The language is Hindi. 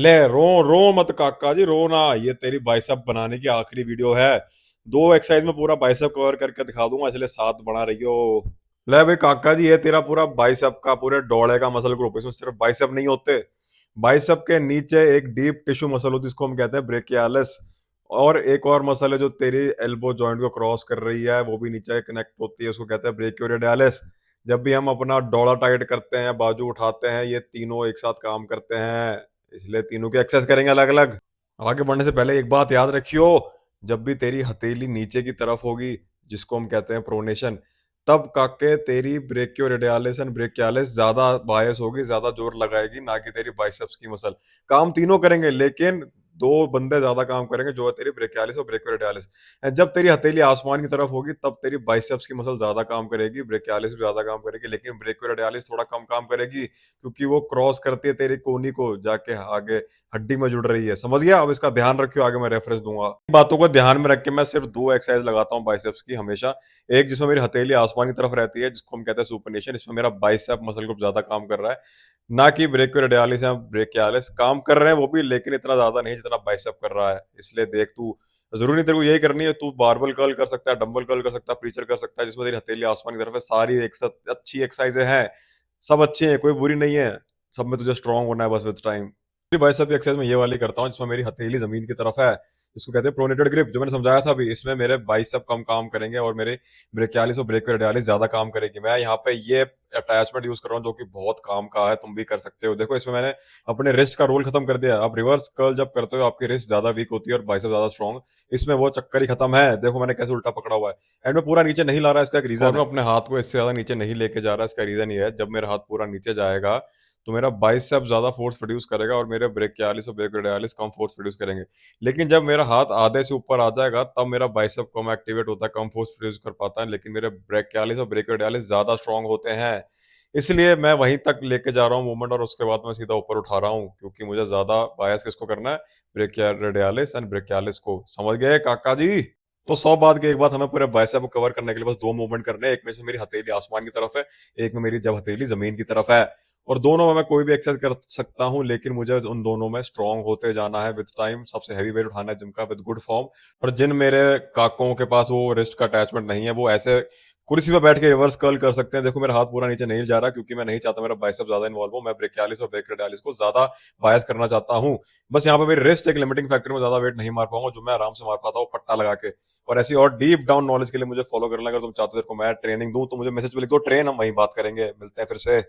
ले रो रो मत काका जी, रो ना। ये तेरी बाइसेप बनाने की आखिरी वीडियो है। दो एक्सरसाइज में पूरा बाइसेप कवर करके दिखा दूंगा, इसलिए साथ बना रही हो। ले भाई काका जी, ये तेरा पूरा बाइसेप का पूरे डोड़े का मसल ग्रुप है। इसमें सिर्फ बाइसेप नहीं होते। बाइसेप के नीचे एक डीप टिश्यू मसल होती है, जिसको हम कहते हैं ब्रेकियालिस। और एक और मसल है जो तेरी एल्बो जॉइंट को क्रॉस कर रही है, वो भी नीचे कनेक्ट होती है, उसको कहते हैं ब्रेकियोरेडियालिस। जब भी हम अपना डोला टाइट करते हैं, बाजू उठाते हैं, ये तीनों एक साथ काम करते हैं। इसलिए तीनों की एक्सरसाइज करेंगे अलग अलग। आगे बढ़ने से पहले एक बात याद रखियो। जब भी तेरी हथेली नीचे की तरफ होगी, जिसको हम कहते हैं प्रोनेशन, तब काके तेरी ब्रेकियोरेडियालिस एंड ब्रेकियालिस ज्यादा बायस होगी, ज्यादा जोर लगाएगी, ना कि तेरी बाइसेप्स की मसल। काम तीनों करेंगे, लेकिन दो बंदे ज्यादा काम करेंगे, जो है तेरी ब्रेकियालिस और ब्रेकियोरेडियालिस। जब तेरी हथेली आसमान की तरफ होगी, तब तेरी बाइसेप्स की मसल ज्यादा काम करेगी, ब्रेकियालिस भी ज्यादा काम करेगी, लेकिन ब्रेकियोरेडियालिस थोड़ा कम काम करेगी, क्योंकि वो क्रॉस करती है तेरी कोनी को, जाके आगे हड्डी में जुड़ रही है। समझ गया? अब इसका ध्यान रखियो, आगे मैं रेफरेंस दूंगा। बातों को ध्यान में रख के मैं सिर्फ दो एक्सरसाइज लगाता हूँ बाइसेप्स की हमेशा। एक जिसमें मेरी हथेली आसमान की तरफ रहती है, जिसको हम कहते हैं सुपरनेशन। इसमें मेरा बाइसेप मसल ग्रुप ज्यादा काम कर रहा है, ना कि ब्रेकियोरेडियालिस या ब्रेकियालिस। काम कर रहे हैं वो भी, लेकिन इतना ज्यादा नहीं जितना बाइसेप कर रहा है। इसलिए देख तू, जरूरी नहीं तेरे को यही करनी है। तू बारबल कर्ल कर सकता है, डंबल कर्ल कर सकता है, प्रीचर कर सकता है, जिसमें तेरी हथेली आसमान की तरफ है। सारी एक साथ अच्छी एक्सरसाइजें हैं, सब अच्छी हैं, कोई बुरी नहीं है। सब में तुझे स्ट्रांग होना है बस विद टाइम। बाइसेप की एक्सरसाइज में ये वाली करता हूँ, जिसमें मेरी हथेली जमीन की तरफ है, जिसको कहते हैं प्रोनेटेड ग्रिप, जो मैंने समझाया था अभी। इसमें मेरे बाइसेप कम काम करेंगे और मेरे ब्रेकियालिस और ब्रेकियोरेडियालिस ज्यादा काम करेगी। मैं यहाँ पे ये अटैचमेंट यूज कर रहा हूँ, जो कि बहुत काम का है, तुम भी कर सकते हो। देखो, इसमें मैंने अपने रिस्ट का रोल खत्म कर दिया। आप रिवर्स कर्ल जब करते हो, आपकी रिस्ट ज्यादा वीक होती है और बाइसेप ज्यादा स्ट्रॉन्ग। इसमें वो चक्कर ही खत्म है। देखो मैंने कैसे उल्टा पकड़ा हुआ है, एंड में पूरा नीचे नहीं ला रहा है। इसका एक रीजन है, और मैं अपने हाथ को इससे ज्यादा नीचे नहीं लेके जा रहा। इसका रीजन ये है, जब मेरा हाथ पूरा नीचे जाएगा, तो मेरा बाइसेप ज्यादा फोर्स प्रोड्यूस करेगा और मेरे ब्रेकियालिस और ब्रेकियोडियालिस कम फोर्स प्रोड्यूस करेंगे। लेकिन जब मेरा हाथ आधे से ऊपर आ जाएगा, तब मेरा बाइसेप कम एक्टिवेट होता है, कम फोर्स प्रोड्यूस कर पाता है, लेकिन मेरे ब्रेकियालिस और ब्रेकियोडियालिस ज्यादा स्ट्रांग होते हैं। इसलिए मैं वहीं तक लेके जा रहा हूँ मूवमेंट, और उसके बाद मैं सीधा ऊपर उठा रहा हूँ, क्योंकि मुझे ज्यादा बायस किसको करना है? ब्रेकियोडियालिस एंड ब्रेकियालिस को। समझ गए काका जी? तो 100 बात की एक बात, हमें पूरे बाइसेप को कवर करने के लिए बस दो मूवमेंट करने हैं। एक में से मेरी हथेली आसमान की तरफ है, एक में मेरी जब हथेली जमीन की तरफ है। और दोनों में मैं कोई भी एक्सरसाइज कर सकता हूँ, लेकिन मुझे उन दोनों में स्ट्रांग होते जाना है विद टाइम। सबसे हैवी वेट उठाना है जिम का, विद गुड फॉर्म। और जिन मेरे काकों के पास वो रिस्ट का अटैचमेंट नहीं है, वो ऐसे कुर्सी पे बैठ के रिवर्स कर्ल कर सकते हैं। देखो मेरा हाथ पूरा नीचे नहीं जा रहा, क्योंकि मैं नहीं चाहता मेरा बाइसेप ज्यादा इन्वॉल्व हो। मैं ब्रेकियालिस और ब्रेकियोडियालिस को ज्यादा बायस करना चाहता हूँ। बस यहाँ पे मेरी रिस्ट एक लिमिटिंग फैक्टर में ज्यादा वेट नहीं मार पाऊंगा, जो मैं आराम से मार पाता हूँ पट्टा लगा के। और ऐसी और डीप डाउन नॉलेज के लिए मुझे फॉलो करना। अगर तुम चाहते हो को मैं ट्रेनिंग दूं, तो मुझे मैसेज पे लिख दो ट्रेन, हम वहीं बात करेंगे। मिलते हैं फिर से।